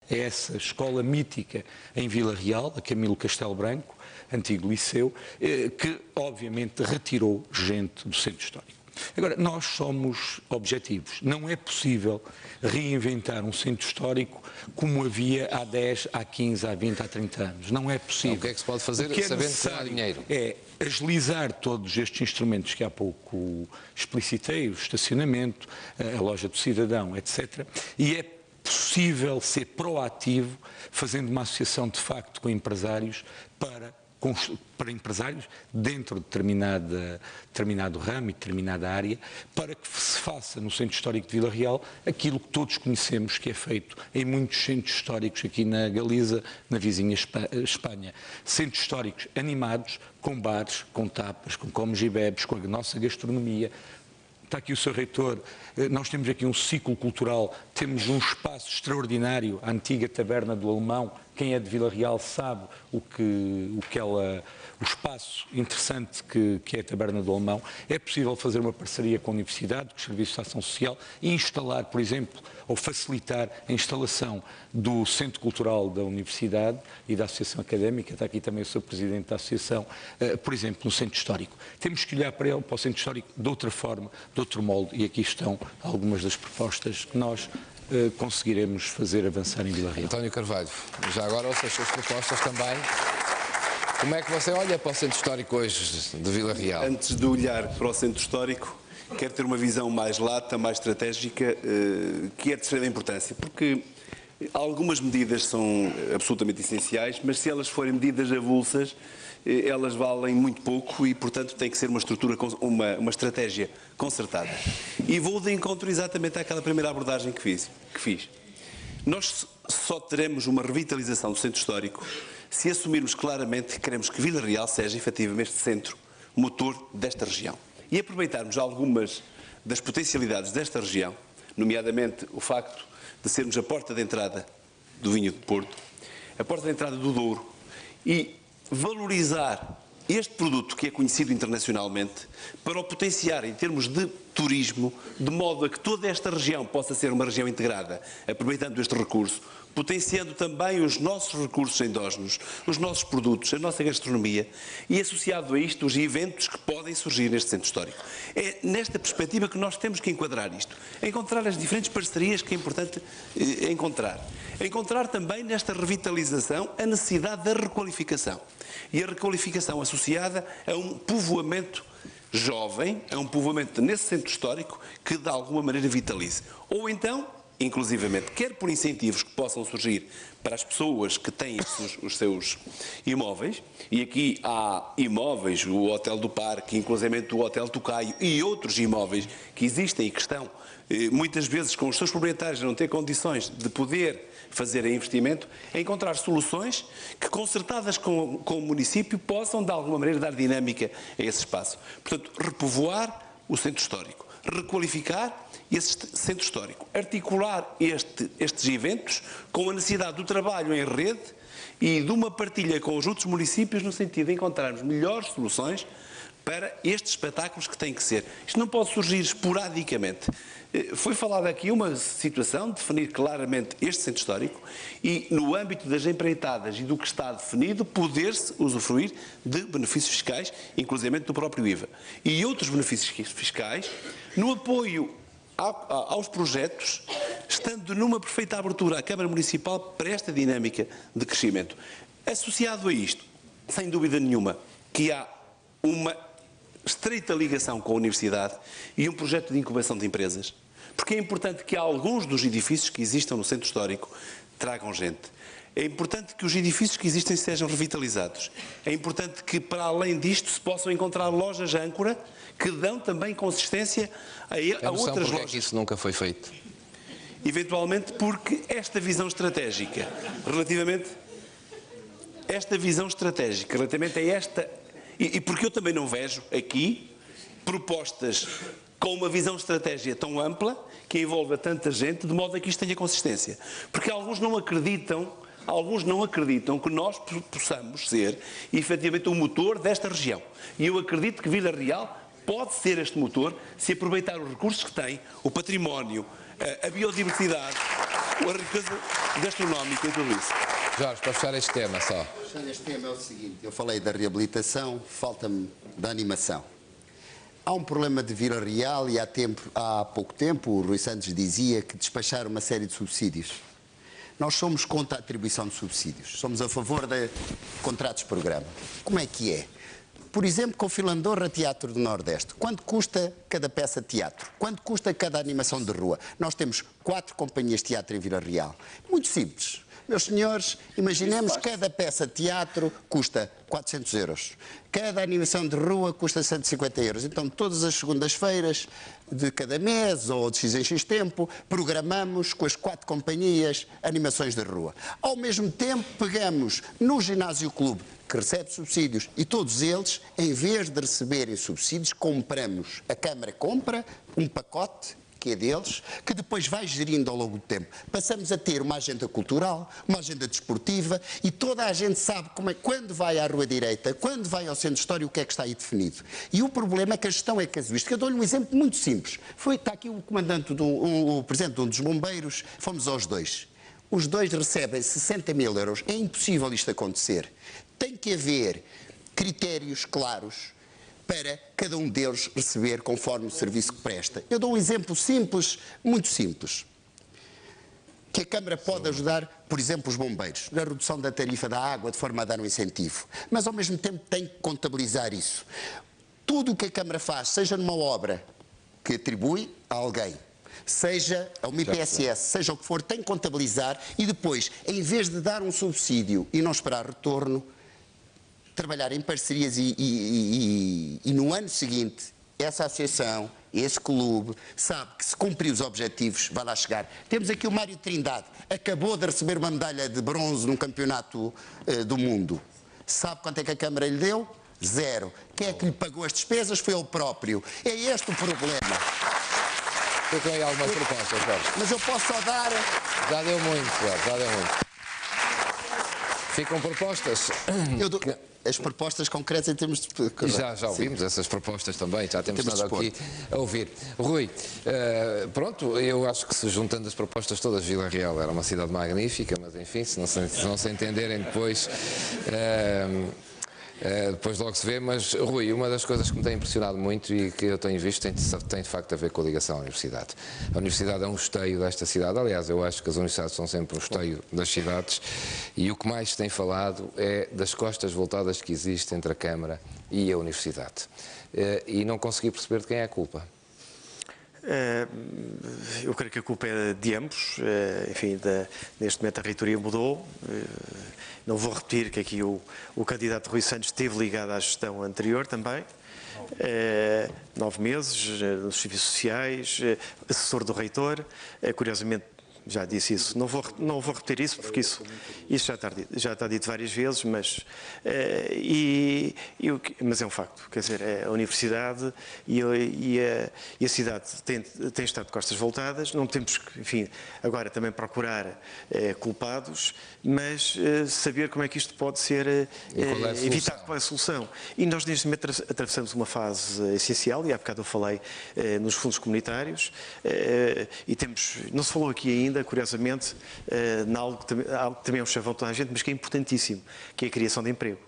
a essa escola mítica em Vila Real, a Camilo Castelo Branco, antigo liceu, que obviamente retirou gente do centro histórico. Agora, nós somos objetivos. Não é possível reinventar um centro histórico como havia há 10, há 15, há 20, há 30 anos. Não é possível. Então, o que é que se pode fazer sabendo que não há dinheiro? É agilizar todos estes instrumentos que há pouco explicitei, o estacionamento, a loja do cidadão, etc. E é possível ser proativo, fazendo uma associação de facto com empresários para empresários dentro de determinado ramo e determinada área, para que se faça no Centro Histórico de Vila Real aquilo que todos conhecemos que é feito em muitos centros históricos aqui na Galiza, na vizinha Espanha. Centros históricos animados, com bares, com tapas, com comes e bebes, com a nossa gastronomia. Está aqui o Sr. Reitor, nós temos aqui um ciclo cultural, temos um espaço extraordinário, a antiga Taberna do Alemão. Quem é de Vila Real sabe o espaço interessante que é a Taberna do Alemão. É possível fazer uma parceria com a Universidade, com os Serviços de Ação Social e instalar, por exemplo, ou facilitar a instalação do Centro Cultural da Universidade e da Associação Académica. Está aqui também o Sr. Presidente da Associação, por exemplo, no Centro Histórico. Temos que olhar para o Centro Histórico de outra forma, de outro molde, e aqui estão algumas das propostas que nós conseguiremos fazer avançar em Vila Real. António Carvalho, já agora ouça as suas propostas também. Como é que você olha para o Centro Histórico hoje de Vila Real? Antes de olhar para o Centro Histórico, quero ter uma visão mais lata, mais estratégica, que é de extrema importância, porque algumas medidas são absolutamente essenciais, mas se elas forem medidas avulsas, elas valem muito pouco e, portanto, tem que ser uma estrutura, uma estratégia concertada. E vou de encontro exatamente àquela primeira abordagem que fiz. Nós só teremos uma revitalização do Centro Histórico se assumirmos claramente que queremos que Vila Real seja efetivamente centro, motor desta região. E aproveitarmos algumas das potencialidades desta região, nomeadamente o facto de sermos a porta de entrada do vinho de Porto, a porta de entrada do Douro, e valorizar este produto que é conhecido internacionalmente para o potenciar em termos de turismo, de modo a que toda esta região possa ser uma região integrada, aproveitando este recurso, potenciando também os nossos recursos endógenos, os nossos produtos, a nossa gastronomia e, associado a isto, os eventos que podem surgir neste centro histórico. É nesta perspectiva que nós temos que enquadrar isto, encontrar as diferentes parcerias que é importante encontrar. Encontrar também nesta revitalização a necessidade da requalificação e a requalificação associada a um povoamento jovem, a um povoamento nesse centro histórico que de alguma maneira vitalize. Ou então, inclusivamente, quer por incentivos que possam surgir para as pessoas que têm os seus imóveis, e aqui há imóveis, o Hotel do Parque, inclusivamente o Hotel Tocaio e outros imóveis que existem e que estão muitas vezes com os seus proprietários a não ter condições de poder fazer investimento, a encontrar soluções que, concertadas com o município, possam de alguma maneira dar dinâmica a esse espaço. Portanto, repovoar o centro histórico, requalificar esse centro histórico, articular estes eventos com a necessidade do trabalho em rede e de uma partilha com os outros municípios no sentido de encontrarmos melhores soluções para estes espetáculos que têm que ser. Isto não pode surgir esporadicamente. Foi falada aqui uma situação de definir claramente este centro histórico e, no âmbito das empreitadas e do que está definido, poder-se usufruir de benefícios fiscais, inclusive do próprio IVA. E outros benefícios fiscais no apoio aos projetos, estando numa perfeita abertura à Câmara Municipal para esta dinâmica de crescimento. Associado a isto, sem dúvida nenhuma, que há uma estreita ligação com a Universidade e um projeto de incubação de empresas, porque é importante que alguns dos edifícios que existam no centro histórico tragam gente. É importante que os edifícios que existem sejam revitalizados. É importante que, para além disto, se possam encontrar lojas âncora que dão também consistência a outras lojas. É que isso nunca foi feito? Eventualmente porque esta visão estratégica, relativamente a esta... E porque eu também não vejo aqui propostas com uma visão de estratégia tão ampla, que envolva tanta gente, de modo a que isto tenha consistência. Porque alguns não acreditam que nós possamos ser, efetivamente, o motor desta região. E eu acredito que Vila Real pode ser este motor se aproveitar os recursos que tem, o património, a biodiversidade, a riqueza gastronómica e tudo isso. Jorge, para fechar este tema só. Fechando este tema é o seguinte, eu falei da reabilitação, falta-me da animação. Há um problema de Vila Real e há pouco tempo o Rui Santos dizia que despacharam uma série de subsídios. Nós somos contra a atribuição de subsídios, somos a favor de contratos de programa. Como é que é? Por exemplo, com o Filandorra Teatro do Nordeste, quanto custa cada peça de teatro? Quanto custa cada animação de rua? Nós temos 4 companhias de teatro em Vila Real. Muito simples. Meus senhores, imaginemos que cada peça de teatro custa 400 euros. Cada animação de rua custa 150 euros. Então, todas as segundas-feiras de cada mês ou de X em X tempo, programamos com as 4 companhias animações de rua. Ao mesmo tempo, pegamos no Ginásio Clube, que recebe subsídios, e todos eles, em vez de receberem subsídios, compramos. A Câmara compra um pacote que é deles, que depois vai gerindo ao longo do tempo. Passamos a ter uma agenda cultural, uma agenda desportiva, e toda a gente sabe quando vai à Rua Direita, quando vai ao Centro Histórico, o que é que está aí definido. E o problema é que a gestão é casuística. Eu dou-lhe um exemplo muito simples. Está aqui o comandante, o presidente de um dos bombeiros, fomos aos 2. Os 2 recebem 60 mil euros. É impossível isto acontecer. Tem que haver critérios claros para cada um deles receber conforme o serviço que presta. Eu dou um exemplo simples, muito simples, que a Câmara pode ajudar, por exemplo, os bombeiros, na redução da tarifa da água, de forma a dar um incentivo, mas ao mesmo tempo tem que contabilizar isso. Tudo o que a Câmara faz, seja numa obra que atribui a alguém, seja a uma IPSS, seja o que for, tem que contabilizar e depois, em vez de dar um subsídio e não esperar retorno, trabalhar em parcerias e no ano seguinte essa associação, esse clube, sabe que se cumprir os objetivos vai lá chegar. Temos aqui o Mário Trindade, acabou de receber uma medalha de bronze num campeonato do mundo. Sabe quanto é que a Câmara lhe deu? 0. Quem é que lhe pagou as despesas? Foi ele próprio. É este o problema. Ficam aí algumas propostas, Jorge. Mas eu posso só dar... Já deu muito, Jorge, já deu muito. Ficam propostas. As propostas concretas em termos de... Já ouvimos essas propostas também, já temos estado aqui a ouvir. Rui, pronto, eu acho que se juntando as propostas todas, Vila Real era uma cidade magnífica, mas enfim, se não se entenderem depois... depois logo se vê, mas Rui, uma das coisas que me tem impressionado muito e que eu tenho visto tem de facto a ver com a ligação à universidade. A universidade é um esteio desta cidade, aliás eu acho que as universidades são sempre um esteio das cidades e o que mais se tem falado é das costas voltadas que existem entre a Câmara e a universidade. E não consegui perceber de quem é a culpa. Eu creio que a culpa é de ambos. Enfim, neste momento a reitoria mudou. Não vou repetir que aqui o candidato Rui Santos esteve ligado à gestão anterior também. 9 meses nos serviços sociais, assessor do reitor. Curiosamente, já disse isso, não vou repetir isso, porque isso já está dito várias vezes, mas é um facto, quer dizer, a universidade e a cidade têm estado de costas voltadas, não temos que, enfim, agora também procurar culpados, mas saber como é que isto pode ser evitado, qual é a solução. E nós neste momento atravessamos uma fase essencial, e há bocado eu falei nos fundos comunitários, e temos, não se falou aqui ainda, curiosamente, algo que também é um chavão de toda a gente, mas que é importantíssimo, que é a criação de emprego.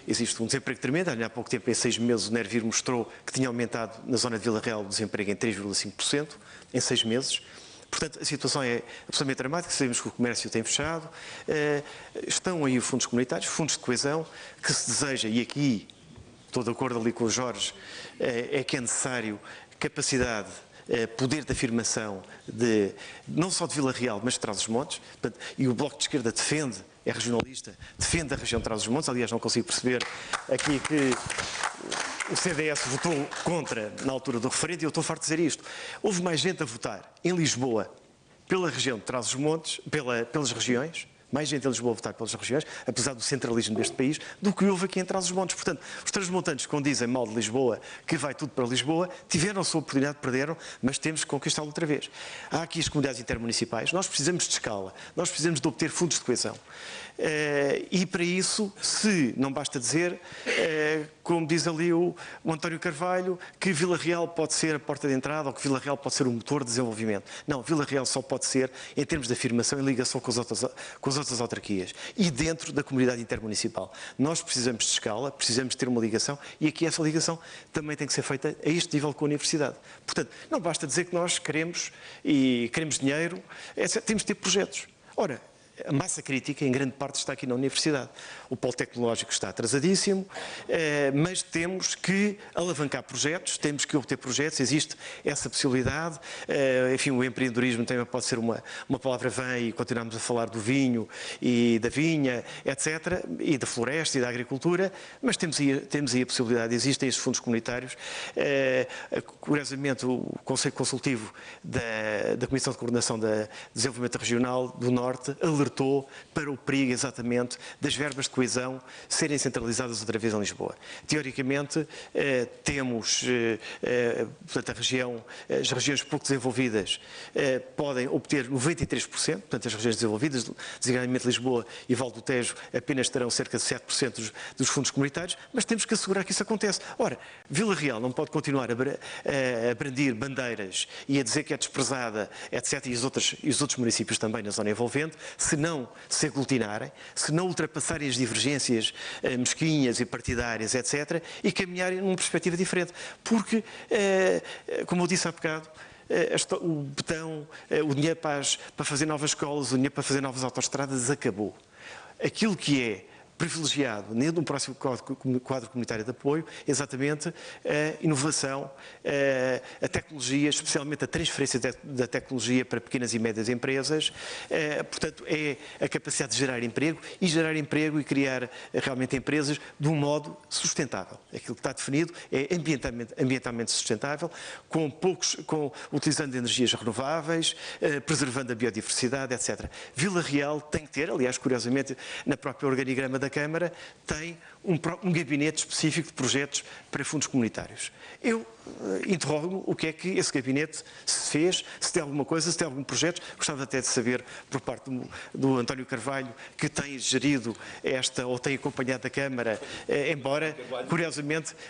Existe um desemprego tremendo. Há pouco tempo, em 6 meses, o Nervir mostrou que tinha aumentado na zona de Vila Real o desemprego em 3,5%, em 6 meses. Portanto, a situação é absolutamente dramática, sabemos que o comércio tem fechado, estão aí os fundos comunitários, fundos de coesão, que se deseja, e aqui estou de acordo ali com o Jorge, é que é necessário capacidade, poder de afirmação não só de Vila Real, mas de Trás-os-Montes, e o Bloco de Esquerda defende, é regionalista, defende a região de Trás-os-Montes. Aliás, não consigo perceber aqui que o CDS votou contra na altura do referendo, e eu estou farto de dizer isto. Houve mais gente a votar em Lisboa pela região de Trás-os-Montes, pelas regiões, mais gente em Lisboa a votar pelas regiões, apesar do centralismo deste país, do que houve aqui em Trás-os-Montes. Portanto, os transmontantes, quando dizem mal de Lisboa, que vai tudo para Lisboa, tiveram a sua oportunidade, perderam, mas temos que conquistá-lo outra vez. Há aqui as comunidades intermunicipais, nós precisamos de escala, nós precisamos de obter fundos de coesão. E para isso, se não basta dizer, como diz ali o António Carvalho, que Vila Real pode ser a porta de entrada ou que Vila Real pode ser o motor de desenvolvimento. Não, Vila Real só pode ser em termos de afirmação em ligação com as outras autarquias e dentro da comunidade intermunicipal. Nós precisamos de escala, precisamos ter uma ligação e aqui essa ligação também tem que ser feita a este nível com a universidade. Portanto, não basta dizer que nós queremos dinheiro, temos de ter projetos. Ora, a massa crítica, em grande parte, está aqui na universidade. O polo tecnológico está atrasadíssimo, mas temos que alavancar projetos, temos que obter projetos, existe essa possibilidade. Enfim, o empreendedorismo também pode ser uma palavra vã e continuamos a falar do vinho e da vinha, etc., e da floresta e da agricultura, mas temos aí a possibilidade, existem estes fundos comunitários. Curiosamente, o Conselho Consultivo da Comissão de Coordenação de Desenvolvimento Regional do Norte alertou para o perigo, exatamente, das verbas de coesão serem centralizadas outra vez em Lisboa. Teoricamente, temos, portanto, as regiões pouco desenvolvidas podem obter 93%, portanto, as regiões desenvolvidas, designadamente Lisboa e Val do Tejo, apenas terão cerca de 7% dos fundos comunitários, mas temos que assegurar que isso acontece. Ora, Vila Real não pode continuar a brandir bandeiras e a dizer que é desprezada, etc., e os outros municípios também na zona envolvente, se não se aglutinarem, se não ultrapassarem as divergências mesquinhas e partidárias, etc., e caminharem numa perspectiva diferente. Porque, como eu disse há bocado, o betão, o dinheiro para fazer novas escolas, o dinheiro para fazer novas autoestradas acabou. Aquilo que é privilegiado no próximo quadro comunitário de apoio, exatamente a inovação, a tecnologia, especialmente a transferência da tecnologia para pequenas e médias empresas, portanto, é a capacidade de gerar emprego e criar realmente empresas de um modo sustentável. Aquilo que está definido é ambientalmente sustentável, utilizando energias renováveis, preservando a biodiversidade, etc. Vila Real tem que ter, aliás, curiosamente, na própria organigrama da Câmara, tem um gabinete específico de projetos para fundos comunitários. Eu interrogo-me o que é que esse gabinete se fez, se tem alguma coisa, se tem algum projeto. Gostava até de saber, por parte do António Carvalho, que tem gerido ou tem acompanhado a Câmara, embora,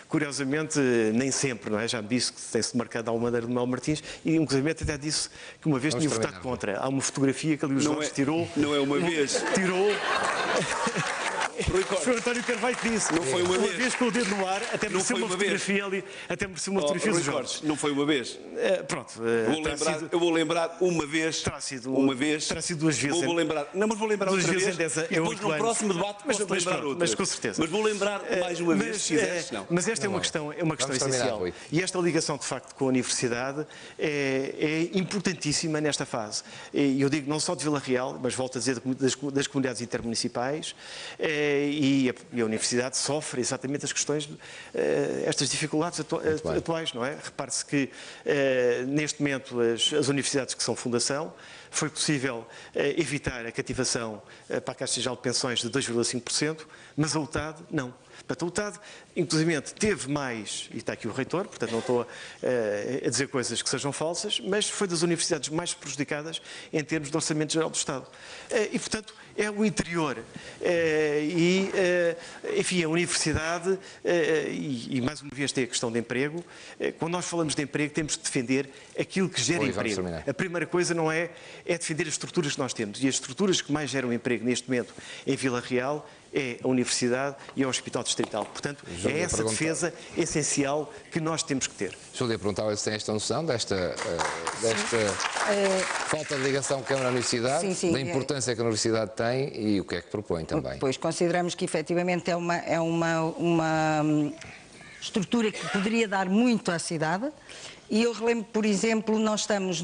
curiosamente, nem sempre, não é? Já me disse que tem-se marcado a Almadeira de Mel Martins e, inclusive, até disse que uma vez tinha votado contra. Há uma fotografia que ali os Jorge tirou. Não é uma vez. Tirou. Foi o António Carvalho que disse. Não foi uma vez. Uma vez com o dedo no ar, até mereceu uma fotografia ali, até mereceu uma fotografia dos Jorge. Não foi uma vez. Pronto. Eu vou lembrar uma vez. Terá sido duas vezes. Vou lembrar outra vez. Depois no próximo debate posso lembrar outra. Mas com certeza. Mas vou lembrar mais uma vez, se quiseres. Mas esta é uma questão essencial. E esta ligação, de facto, com a universidade é importantíssima nesta fase. E eu digo não só de Vila Real, mas volto a dizer das comunidades intermunicipais, e a universidade sofre exatamente as questões, estas dificuldades atuais, não é? Repare-se que, neste momento, as universidades que são fundação, foi possível evitar a cativação para a Caixa Geral de Pensões de 2,5%, mas a UTAD não. Portanto, a UTAD, inclusive, teve mais, e está aqui o reitor, portanto não estou a dizer coisas que sejam falsas, mas foi das universidades mais prejudicadas em termos de Orçamento Geral do Estado. E, portanto, é o interior. Enfim, a universidade, e mais uma vez tem a questão de emprego, quando nós falamos de emprego temos de defender aquilo que gera emprego. A primeira coisa não é defender as estruturas que nós temos, e as estruturas que mais geram emprego neste momento em Vila Real é a Universidade e o Hospital Distrital. Portanto, é essa defesa essencial que nós temos que ter. Júlia, perguntava se tem esta noção desta falta de ligação Câmara-Universidade, da importância que a Universidade tem e o que é que propõe também. Pois, consideramos que efetivamente é uma estrutura que poderia dar muito à cidade. E eu relembro, por exemplo, nós estamos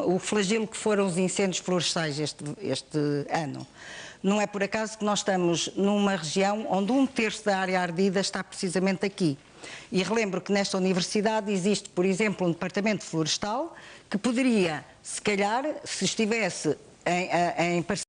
o flagelo que foram os incêndios florestais este ano. Não é por acaso que nós estamos numa região onde 1/3 da área ardida está precisamente aqui. E relembro que nesta universidade existe, por exemplo, um departamento florestal que poderia, se calhar, se estivesse em parceria